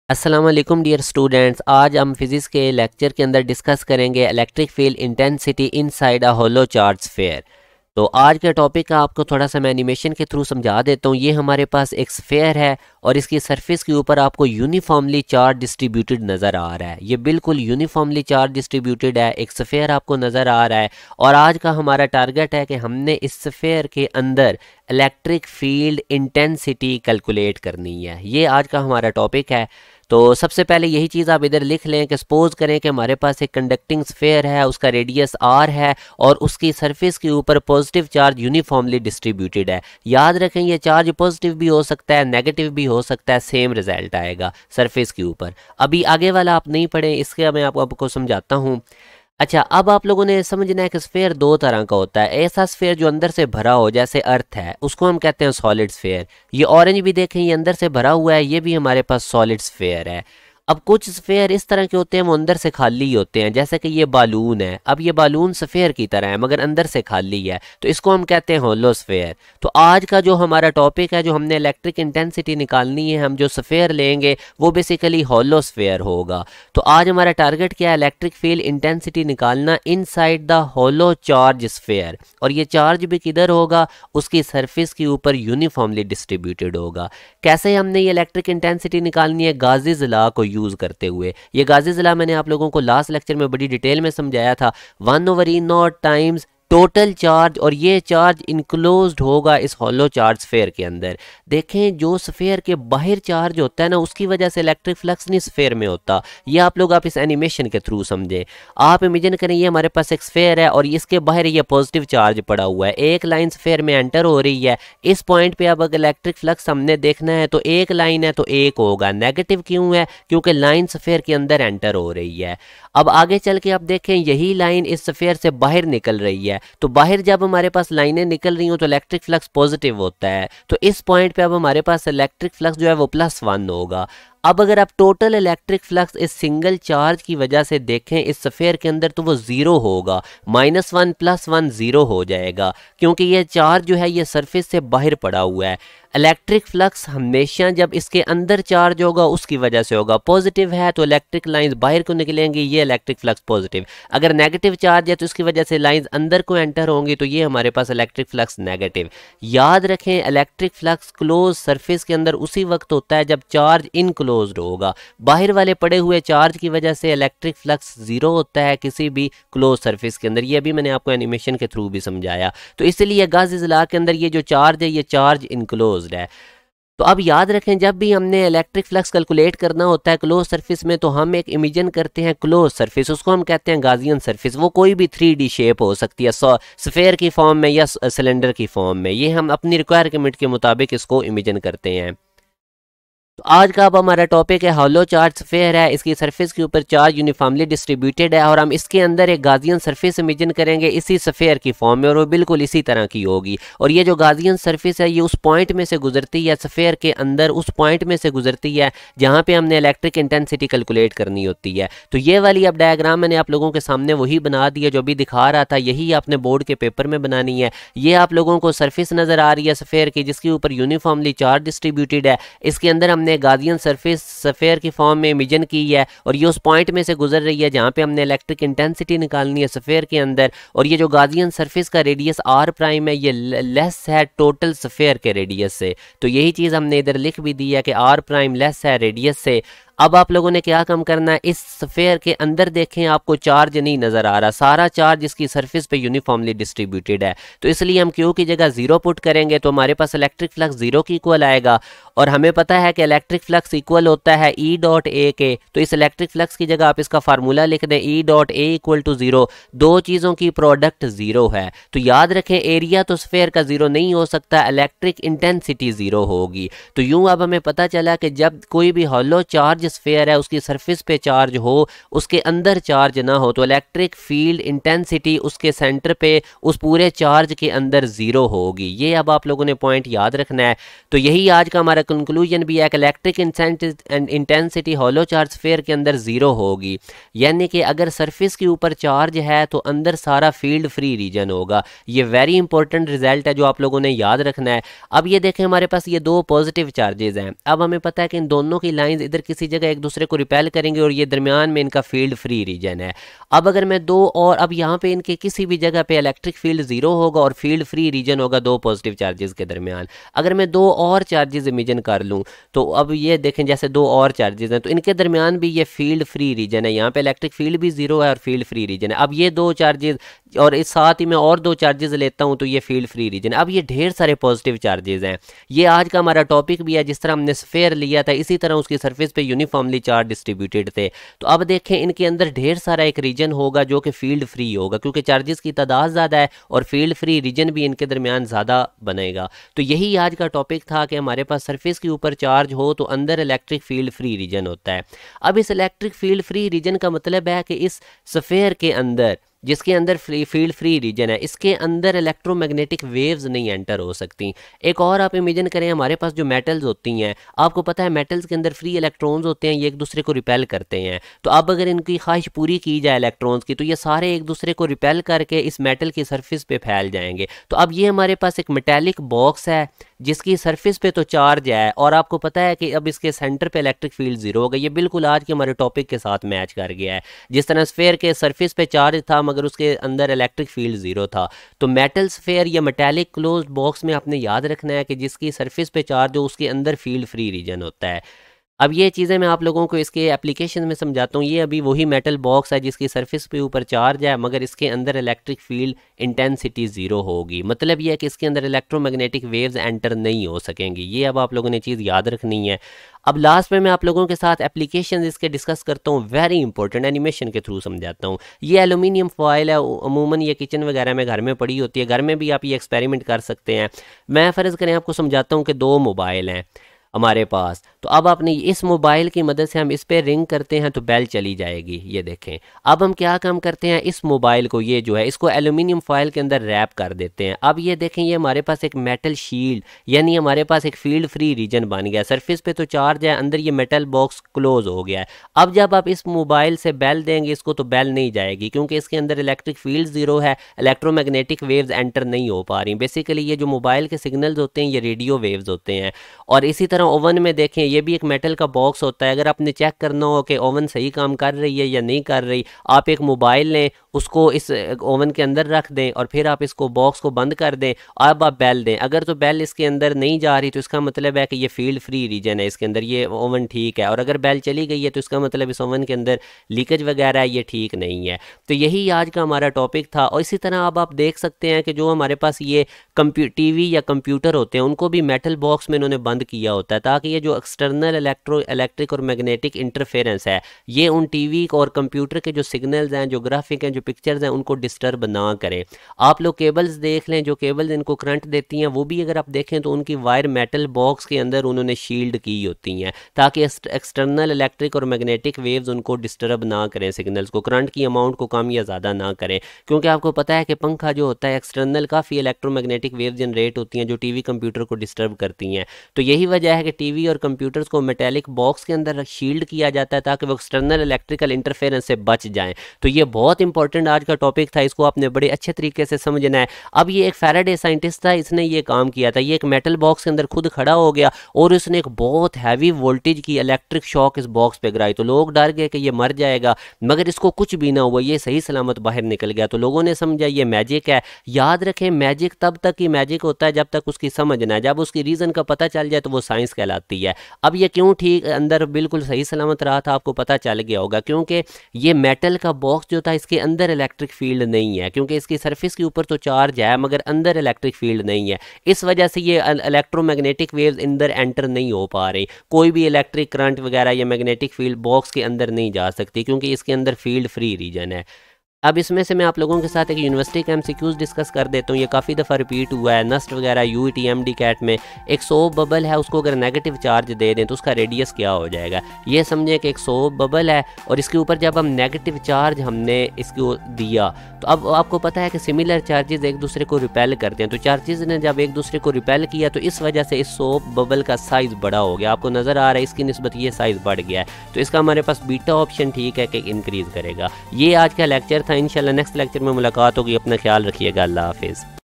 अस्सलाम वालेकुम dear students. आज हम फिज़िक्स के लेक्चर के अंदर डिस्कस करेंगे electric field intensity inside a hollow charge sphere. तो आज का टॉपिक का आपको थोड़ा सा मैं एनिमेशन के थ्रू समझा देता हूँ। ये हमारे पास एक स्फीयर है और इसकी सरफेस के ऊपर आपको यूनिफॉर्मली चार्ज डिस्ट्रीब्यूटेड नज़र आ रहा है। ये बिल्कुल यूनिफॉर्मली चार्ज डिस्ट्रीब्यूटेड है, एक स्फीयर आपको नज़र आ रहा है। और आज का हमारा टारगेट है कि हमने इस स्फीयर के अंदर इलेक्ट्रिक फील्ड इंटेंसिटी कैलकुलेट करनी है। ये आज का हमारा टॉपिक है। तो सबसे पहले यही चीज़ आप इधर लिख लें कि सपोज करें कि हमारे पास एक कंडक्टिंग स्फीयर है, उसका रेडियस आर है और उसकी सरफेस के ऊपर पॉजिटिव चार्ज यूनिफॉर्मली डिस्ट्रीब्यूटेड है। याद रखें ये चार्ज पॉजिटिव भी हो सकता है, नेगेटिव भी हो सकता है, सेम रिजल्ट आएगा सरफेस के ऊपर। अभी आगे वाला आप नहीं पढ़ें, इसके मैं आपको समझाता हूँ। अच्छा, अब आप लोगों ने समझना है कि स्फीयर दो तरह का होता है। ऐसा स्फीयर जो अंदर से भरा हो, जैसे अर्थ है, उसको हम कहते हैं सॉलिड स्फीयर। ये ऑरेंज भी देखें, ये अंदर से भरा हुआ है, ये भी हमारे पास सॉलिड स्फीयर है। अब कुछ स्फीयर इस तरह के होते हैं वो अंदर से खाली ही होते हैं, जैसे कि ये बालून है। अब ये बालून स्फीयर की तरह है मगर अंदर से खाली है, तो इसको हम कहते हैं होलो स्फीयर। तो आज का जो हमारा टॉपिक है, जो हमने इलेक्ट्रिक इंटेंसिटी निकालनी है, हम जो स्फीयर लेंगे वो बेसिकली होलो स्फीयर होगा। तो आज हमारा टारगेट क्या है? इलेक्ट्रिक फील्ड इंटेंसिटी निकालना inside the hollow charge sphere. और ये चार्ज भी किधर होगा? उसकी सरफेस के ऊपर यूनिफॉर्मली डिस्ट्रीब्यूटेड होगा। कैसे हमने ये इलेक्ट्रिक इंटेंसिटी निकालनी है? गाज़ीज़ लॉ को यूज़ करते हुए। ये गाज़ीज़ लॉ मैंने आप लोगों को लास्ट लेक्चर में बड़ी डिटेल में समझाया था। 1/E0 टाइम्स टोटल चार्ज, और ये चार्ज इनक्लोज्ड होगा इस होलो चार्ज स्फीयर के अंदर। देखें, जो स्फीयर के बाहर चार्ज होता है ना, उसकी वजह से इलेक्ट्रिक फ्लक्स नहीं स्फीयर में होता। ये आप इस एनिमेशन के थ्रू समझें। आप इमेजिन करें ये हमारे पास एक स्फीयर है और इसके बाहर ये पॉजिटिव चार्ज पड़ा हुआ है। एक लाइन स्फीयर में एंटर हो रही है। इस पॉइंट पे अब अगर इलेक्ट्रिक फ्लक्स हमने देखना है तो एक लाइन है तो एक होगा। नेगेटिव क्यों है? क्योंकि लाइन स्फीयर के अंदर एंटर हो रही है। अब आगे चल के आप देखें, यही लाइन इस स्फीयर से बाहर निकल रही है। तो बाहर जब हमारे पास लाइनें निकल रही हो तो इलेक्ट्रिक फ्लक्स पॉजिटिव होता है। तो इस पॉइंट पे अब हमारे पास इलेक्ट्रिक फ्लक्स जो है वो +1 होगा। अब अगर आप टोटल इलेक्ट्रिक फ्लक्स इस सिंगल चार्ज की वजह से देखें इस स्फीयर के अंदर, तो वो 0 होगा। -1 + 1 0 हो जाएगा, क्योंकि ये चार्ज जो है ये सरफेस से बाहर पड़ा हुआ है। इलेक्ट्रिक फ्लक्स हमेशा जब इसके अंदर चार्ज होगा उसकी वजह से होगा। पॉजिटिव है तो इलेक्ट्रिक लाइंस बाहर को निकलेंगी, ये इलेक्ट्रिक फ्लक्स पॉजिटिव। अगर नेगेटिव चार्ज है तो इसकी वजह से लाइंस अंदर को एंटर होंगी, तो ये हमारे पास इलेक्ट्रिक फ्लक्स नेगेटिव। याद रखें, इलेक्ट्रिक फ्लक्स क्लोज सरफेस के अंदर उसी वक्त होता है जब चार्ज इनक्लोज्ड होगा। बाहर वाले पड़े हुए चार्ज की वजह से इलेक्ट्रिक फ्लक्स 0 होता है किसी भी क्लोज सरफेस के अंदर। ये भी मैंने आपको एनिमेशन के थ्रू भी समझाया। तो इसलिए गाज़ीज़ लॉ के अंदर ये जो चार्ज है ये चार्ज इनक्लोज है। तो अब याद रखें, जब भी हमने इलेक्ट्रिक फ्लक्स कैलकुलेट करना होता है क्लोज सरफेस में, तो हम एक इमेजिन करते हैं क्लोज सरफेस, उसको हम कहते हैं गाजियन सरफेस। वो कोई भी 3D शेप हो सकती है, स्फीयर की फॉर्म में या सिलेंडर की फॉर्म में। ये हम अपनी रिक्वायरमेंट के मुताबिक इसको इमेजिन करते हैं। तो आज का अब हमारा टॉपिक है होलो चार्ज स्फीयर है। इसकी सरफेस के ऊपर चार्ज यूनिफॉर्मली डिस्ट्रीब्यूटेड है और हम इसके अंदर एक गाजियन सरफेस इमेजिन करेंगे इसी स्फीयर की फॉर्म में, और वो बिल्कुल इसी तरह की होगी। और ये जो गाजियन सरफेस है ये उस पॉइंट में से गुजरती है, स्फीयर के अंदर उस पॉइंट में से गुजरती है जहाँ पे हमने इलेक्ट्रिक इंटेंसिटी कैलकुलेट करनी होती है। तो ये वाली अब डायग्राम मैंने आप लोगों के सामने वही बना दी है जो भी दिखा रहा था, यही आपने बोर्ड के पेपर में बनानी है। ये आप लोगों को सरफेस नजर आ रही है स्फीयर की, जिसके ऊपर यूनिफॉर्मली चार्ज डिस्ट्रीब्यूटेड है। इसके अंदर हमने गाजियन सरफेस स्फीयर की फॉर्म में इमेजिन की है और ये उस पॉइंट में से गुजर रही है जहां पे हमने इलेक्ट्रिक इंटेंसिटी निकालनी है स्फीयर के अंदर। और ये जो गाजियन सरफेस का रेडियस r' है ये लेस है टोटल स्फीयर के रेडियस से। तो यही चीज हमने इधर लिख भी दी है कि r' लेस है रेडियस से। अब आप लोगों ने क्या काम करना है, इस स्फीयर के अंदर देखें आपको चार्ज नहीं नजर आ रहा, सारा चार्ज इसकी सरफेस पे यूनिफॉर्मली डिस्ट्रीब्यूटेड है। तो इसलिए हम Q की जगह 0 पुट करेंगे तो हमारे पास इलेक्ट्रिक फ्लक्स 0 की इक्वल आएगा। और हमें पता है कि इलेक्ट्रिक फ्लक्स इक्वल होता है E.A के। तो इस इलेक्ट्रिक फ्लक्स की जगह आप इसका फार्मूला लिख दें, E.A = 0। दो चीज़ों की प्रोडक्ट 0 है। तो याद रखें, एरिया तो स्फीयर का 0 नहीं हो सकता, इलेक्ट्रिक इंटेंसिटी 0 होगी। तो यूं अब हमें पता चला कि जब कोई भी होलो चार्ज स्फीयर है उसकी सरफेस पे चार्ज हो, उसके अंदर चार्ज ना हो, तो इलेक्ट्रिक फील्ड इंटेंसिटी उसके सेंटर पे उस पूरे चार्ज के अंदर 0 होगी। ये अब आप लोगों ने पॉइंट याद रखना है। तो यही आज का हमारा कंक्लूजन भी है कि इलेक्ट्रिक इंटेंसिटी होलो चार्ज स्फीयर के अंदर 0 होगी। यानी कि अगर सरफेस के ऊपर चार्ज है तो अंदर सारा फील्ड फ्री रीजन होगा। ये वेरी इंपॉर्टेंट रिजल्ट है जो आप लोगों ने याद रखना है। अब ये देखें, हमारे पास ये दो पॉजिटिव चार्जेस हैं। अब हमें पता है कि इन दोनों की लाइंस इधर किसी जगह एक दूसरे को रिपेल करेंगे और ये दरमियान में इनका फील्ड फ्री रीजन है। अब अगर मैं दो और अब यहाँ पे इनके किसी भी जगह पे इलेक्ट्रिक फील्ड ज़ीरो होगा और फील्ड फ्री रीजन होगा दो पॉजिटिव चार्जेस के दरमियान। अगर मैं दो और चार्जेस इमेजिन कर लूँ तो अब ये देखें जैसे दो और चार्जेस हैं तो इनके दरमियान भी ये फील्ड फ्री रीजन है, यहाँ पे इलेक्ट्रिक फील्ड भी ज़ीरो है और फील्ड फ्री रीजन है। अब ये दो चार्जेस और इस साथ ही मैं और दो चार्जेस लेता हूँ तो ये फील्ड फ्री रीजन। अब ये ढेर सारे पॉजिटिव चार्जेस हैं। ये आज का हमारा टॉपिक भी है, जिस तरह हमने स्फेयर लिया था इसी तरह उसकी सरफेस पे यूनिफॉर्मली चार्ज डिस्ट्रीब्यूटेड थे। तो अब देखें इनके अंदर ढेर सारा एक रीजन होगा जो कि फील्ड फ्री होगा, क्योंकि चार्जेस की तादाद ज़्यादा है और फील्ड फ्री रीजन भी इनके दरमियान ज़्यादा बनेगा। तो यही आज का टॉपिक था कि हमारे पास सरफेस के ऊपर चार्ज हो तो अंदर इलेक्ट्रिक फील्ड फ्री रीजन होता है। अब इस इलेक्ट्रिक फील्ड फ्री रीजन का मतलब है कि इस स्फेयर के अंदर जिसके अंदर फील्ड फ्री रीजन है इसके अंदर इलेक्ट्रोमैग्नेटिक वेव्स नहीं एंटर हो सकती। एक और आप इमेजिन करें, हमारे पास जो मेटल्स होती हैं, आपको पता है मेटल्स के अंदर फ्री इलेक्ट्रॉन्स होते हैं, ये एक दूसरे को रिपेल करते हैं। तो अब अगर इनकी ख्वाहिश पूरी की जाए इलेक्ट्रॉन्स की तो ये सारे एक दूसरे को रिपेल करके इस मेटल की सरफेस पे फैल जाएंगे। तो अब ये हमारे पास एक मेटेलिक बॉक्स है जिसकी सरफेस पे तो चार्ज है और आपको पता है कि अब इसके सेंटर पे इलेक्ट्रिक फील्ड ज़ीरो होगा। ये बिल्कुल आज के हमारे टॉपिक के साथ मैच कर गया है। जिस तरह स्फेयर के सरफेस पे चार्ज था मगर उसके अंदर इलेक्ट्रिक फील्ड ज़ीरो था, तो मेटल स्फेयर या मेटेलिक क्लोज्ड बॉक्स में आपने याद रखना है कि जिसकी सरफेस पे चार्ज हो उसके अंदर फील्ड फ्री रीजन होता है। अब ये चीज़ें मैं आप लोगों को इसके एप्लीकेशन में समझाता हूँ। ये अभी वही मेटल बॉक्स है जिसकी सरफेस पे ऊपर चार्ज है मगर इसके अंदर इलेक्ट्रिक फील्ड इंटेंसिटी ज़ीरो होगी। मतलब ये है कि इसके अंदर इलेक्ट्रोमैग्नेटिक वेव्स एंटर नहीं हो सकेंगी। ये अब आप लोगों ने चीज़ याद रखनी है। अब लास्ट में मैं आप लोगों के साथ एप्लीकेशन इसके डिस्कस करता हूँ, वेरी इंपॉर्टेंट, एनिमेशन के थ्रू समझाता हूँ। ये एलुमिनियम फॉयल है, अमूमन ये किचन वगैरह में घर में पड़ी होती है, घर में भी आप ये एक्सपेरिमेंट कर सकते हैं। मैं फ़र्ज़ करें आपको समझाता हूँ कि दो मोबाइल हैं हमारे पास, तो अब आपने इस मोबाइल की मदद से हम इस पर रिंग करते हैं तो बेल चली जाएगी। ये देखें अब हम क्या काम करते हैं, इस मोबाइल को ये जो है इसको एल्यूमिनियम फॉयल के अंदर रैप कर देते हैं। अब ये देखें ये हमारे पास एक मेटल शील्ड यानी हमारे पास एक फील्ड फ्री रीजन बन गया। सरफेस पे तो चार्ज है, अंदर ये मेटल बॉक्स क्लोज हो गया है। अब जब आप इस मोबाइल से बेल देंगे इसको तो बेल नहीं जाएगी क्योंकि इसके अंदर इलेक्ट्रिक फील्ड ज़ीरो है, इलेक्ट्रोमैग्नेटिक वेव्स एंटर नहीं हो पा रही। बेसिकली ये जो मोबाइल के सिग्नल्स होते हैं ये रेडियो वेव्स होते हैं। और इसी तरह ओवन में देखें ये भी एक मेटल का बॉक्स होता है। अगर आपने चेक करना हो कि ओवन सही काम कर रही है या नहीं कर रही, आप एक मोबाइल लें उसको इस ओवन के अंदर रख दें और फिर आप इसको बॉक्स को बंद कर दें। अब आप बेल दें, अगर तो बेल इसके अंदर नहीं जा रही तो इसका मतलब है कि ये फील्ड फ्री रीजन है, इसके अंदर ये ओवन ठीक है। और अगर बेल चली गई है तो इसका मतलब इस ओवन के अंदर लीकेज वगैरह है, ये ठीक नहीं है। तो यही आज का हमारा टॉपिक था। और इसी तरह अब आप देख सकते हैं कि जो हमारे पास ये टीवी या कंप्यूटर होते हैं उनको भी मेटल बॉक्स में इन्होंने बंद किया होता है ताकि ये जो एक्सटर्नल इलेक्ट्रिक और मैग्नेटिक इंटरफेरेंस है ये उन टीवी और कंप्यूटर के जो सिग्नल्स हैं, जो ग्राफिक हैं, जो पिक्चर्स हैं उनको डिस्टर्ब ना करें। आप लोग केबल्स देख लें, जो केबल्स इनको करंट देती हैं वो भी अगर आप देखें तो उनकी वायर मेटल बॉक्स के अंदर उन्होंने शील्ड की होती हैं ताकि एक्सटर्नल इलेक्ट्रिक और मैग्नेटिक वेव्स उनको डिस्टर्ब ना करें, सिग्नल्स को, करंट की अमाउंट को कम या ज़्यादा ना करें। क्योंकि आपको पता है कि पंखा जो होता है एक्सटर्नल काफ़ी इलेक्ट्रोमैग्नेटिक वेव जनरेट होती हैं जो टीवी कंप्यूटर को डिस्टर्ब करती हैं। तो यही वजह है कि टीवी और कंप्यूटर्स को मेटेलिक बॉक्स के अंदर शील्ड किया जाता है ताकि वो एक्सटर्नल इलेक्ट्रिकल इंटरफेरेंस से बच जाएं। तो ये बहुत इंपॉर्टेंट आज का टॉपिक था, इसको आपने बड़े अच्छे तरीके से समझना है। अब ये एक फैराडे साइंटिस्ट था, इसने ये काम किया था। ये एक मेटल बॉक्स के अंदर खुद खड़ा हो गया और उसने एक बहुत हैवी वोल्टेज की इलेक्ट्रिक शॉक इस बॉक्स पे गिराई। तो लोग डर गए कि ये मर जाएगा, मगर इसको कुछ भी ना हुआ, ये सही सलामत बाहर निकल गया। तो लोगों ने समझा ये मैजिक है। याद रखें मैजिक तब तक ही मैजिक होता है जब तक उसकी समझ ना, जब उसकी रीज़न का पता चल जाए तो वो साइंस कहलाती है। अब ये क्यों ठीक अंदर बिल्कुल सही सलामत रहा था आपको पता चल गया होगा, क्योंकि ये मेटल का बॉक्स जो था इसके अंदर इलेक्ट्रिक फील्ड नहीं है, क्योंकि इसकी सरफेस के ऊपर तो चार्ज है मगर अंदर इलेक्ट्रिक फील्ड नहीं है। इस वजह से ये इलेक्ट्रोमैग्नेटिक वेव्स अंदर एंटर नहीं हो पा रही, कोई भी इलेक्ट्रिक करंट वगैरह या मैग्नेटिक फील्ड बॉक्स के अंदर नहीं जा सकती क्योंकि इसके अंदर फील्ड फ्री रीजन है। अब इसमें से मैं आप लोगों के साथ एक यूनिवर्सिटी का एमसीक्यूज डिस्कस कर देता हूँ। ये काफ़ी दफ़ा रिपीट हुआ है नस्ट वगैरह यूईटी एमडी कैट में। एक सोप बबल है, उसको अगर नेगेटिव चार्ज दे दें तो उसका रेडियस क्या हो जाएगा। ये समझें कि एक सोप बबल है और इसके ऊपर जब हम नेगेटिव चार्ज हमने इसको दिया तो अब आपको पता है कि सिमिलर चार्जेस एक दूसरे को रिपेल करते हैं। तो चार्जेस ने जब एक दूसरे को रिपेल किया तो इस वजह से इस सोप बबल का साइज़ बड़ा हो गया। आपको नज़र आ रहा है इसकी निस्बत ये साइज़ बढ़ गया है, तो इसका हमारे पास बीटा ऑप्शन ठीक है कि इंक्रीज़ करेगा। ये आज का लेक्चर था। इंशाल्लाह नेक्स्ट लेक्चर में मुलाकात होगी। अपना ख्याल रखिएगा। अल्लाह हाफिज़।